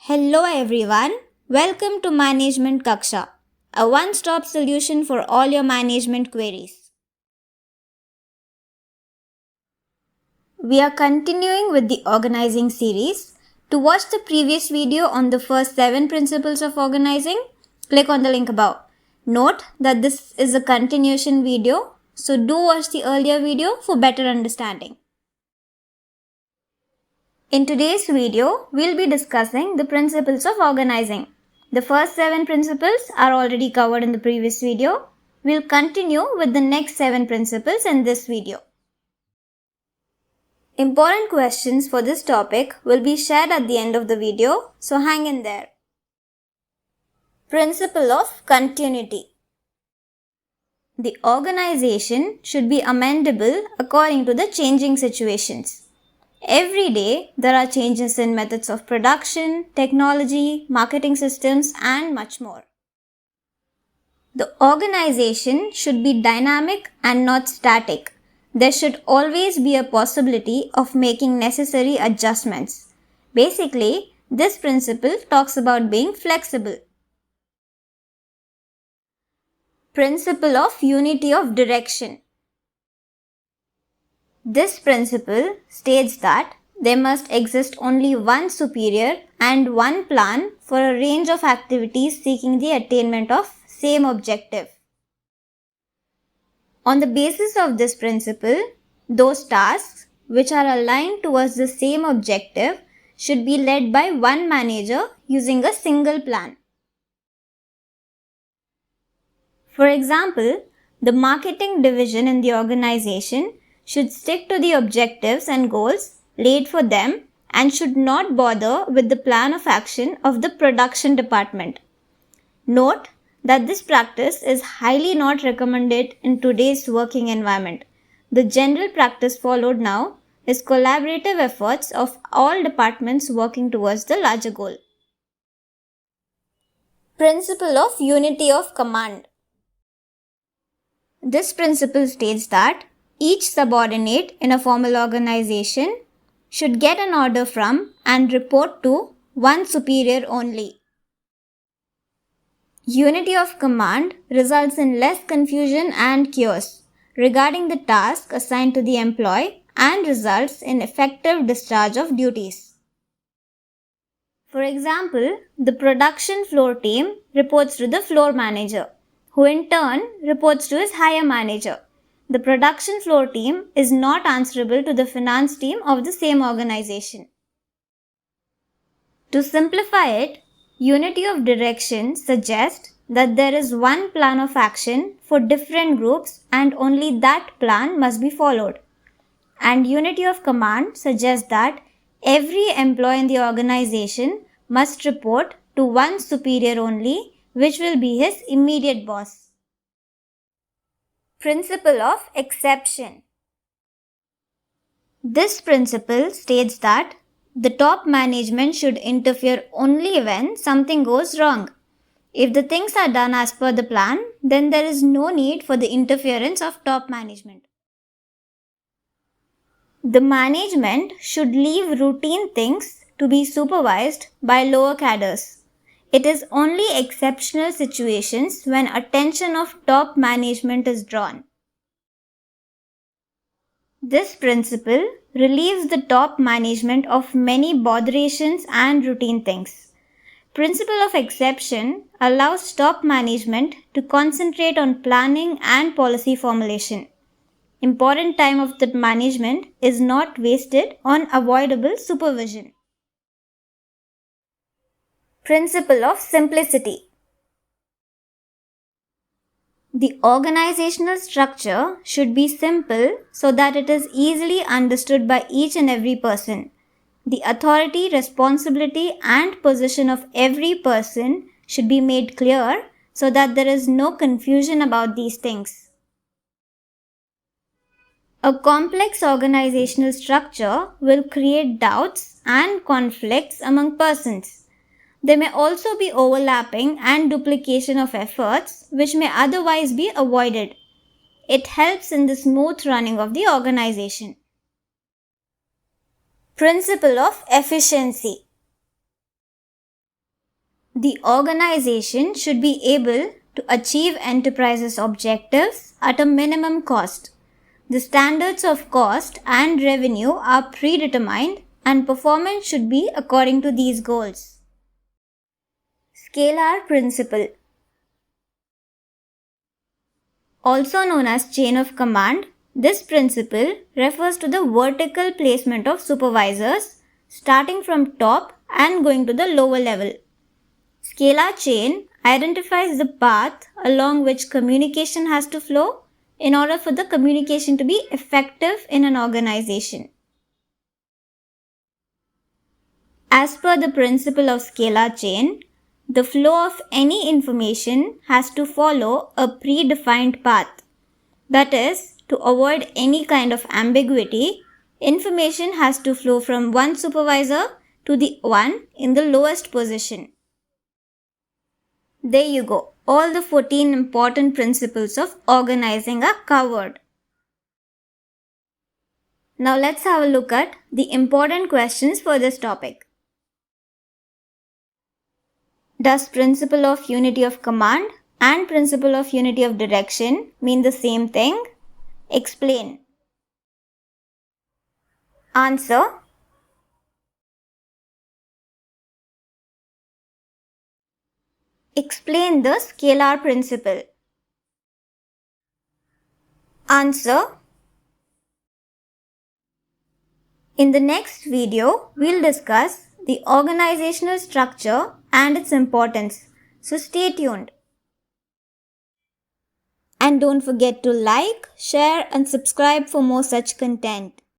Hello everyone, welcome to Management Kaksha, a one-stop solution for all your management queries. We are continuing with the organizing series. To watch the previous video on the first 7 principles of organizing, click on the link above. Note that this is a continuation video, so do watch the earlier video for better understanding. In today's video, we'll be discussing the principles of organizing. The first 7 principles are already covered in the previous video. We'll continue with the next 7 principles in this video. Important questions for this topic will be shared at the end of the video, so hang in there. Principle of continuity. The organization should be amendable according to the changing situations. Every day, there are changes in methods of production, technology, marketing systems, and much more. The organization should be dynamic and not static. There should always be a possibility of making necessary adjustments. Basically, this principle talks about being flexible. Principle of unity of direction. This principle states that there must exist only one superior and one plan for a range of activities seeking the attainment of same objective. On the basis of this principle, those tasks which are aligned towards the same objective should be led by one manager using a single plan. For example, the marketing division in the organization should stick to the objectives and goals laid for them and should not bother with the plan of action of the production department. Note that this practice is highly not recommended in today's working environment. The general practice followed now is collaborative efforts of all departments working towards the larger goal. Principle of unity of command. This principle states that each subordinate in a formal organization should get an order from and report to one superior only. Unity of command results in less confusion and chaos regarding the task assigned to the employee and results in effective discharge of duties. For example, the production floor team reports to the floor manager, who in turn reports to his higher manager. The production floor team is not answerable to the finance team of the same organization. To simplify it, unity of direction suggests that there is one plan of action for different groups and only that plan must be followed. And unity of command suggests that every employee in the organization must report to one superior only, which will be his immediate boss. Principle of exception. This principle states that the top management should interfere only when something goes wrong. If the things are done as per the plan, then there is no need for the interference of top management. The management should leave routine things to be supervised by lower cadres. It is only exceptional situations when attention of top management is drawn. This principle relieves the top management of many botherations and routine things. Principle of exception allows top management to concentrate on planning and policy formulation. Important time of the management is not wasted on avoidable supervision. Principle of simplicity. The organizational structure should be simple so that it is easily understood by each and every person. The authority, responsibility, and position of every person should be made clear so that there is no confusion about these things. A complex organizational structure will create doubts and conflicts among persons. There may also be overlapping and duplication of efforts which may otherwise be avoided. It helps in the smooth running of the organization. Principle of efficiency. The organization should be able to achieve enterprise's objectives at a minimum cost. The standards of cost and revenue are predetermined and performance should be according to these goals. Scalar Principle, also known as chain of command, this principle refers to the vertical placement of supervisors starting from top and going to the lower level. Scalar chain identifies the path along which communication has to flow in order for the communication to be effective in an organization. As per the principle of scalar chain, the flow of any information has to follow a predefined path. That is, to avoid any kind of ambiguity, information has to flow from one supervisor to the one in the lowest position. There you go. All the 14 important principles of organizing are covered. Now let's have a look at the important questions for this topic. Does principle of unity of command and principle of unity of direction mean the same thing? Explain. Answer. Explain the scalar principle. Answer. In the next video, we'll discuss the organizational structure and its importance. So stay tuned. And don't forget to like, share and subscribe for more such content.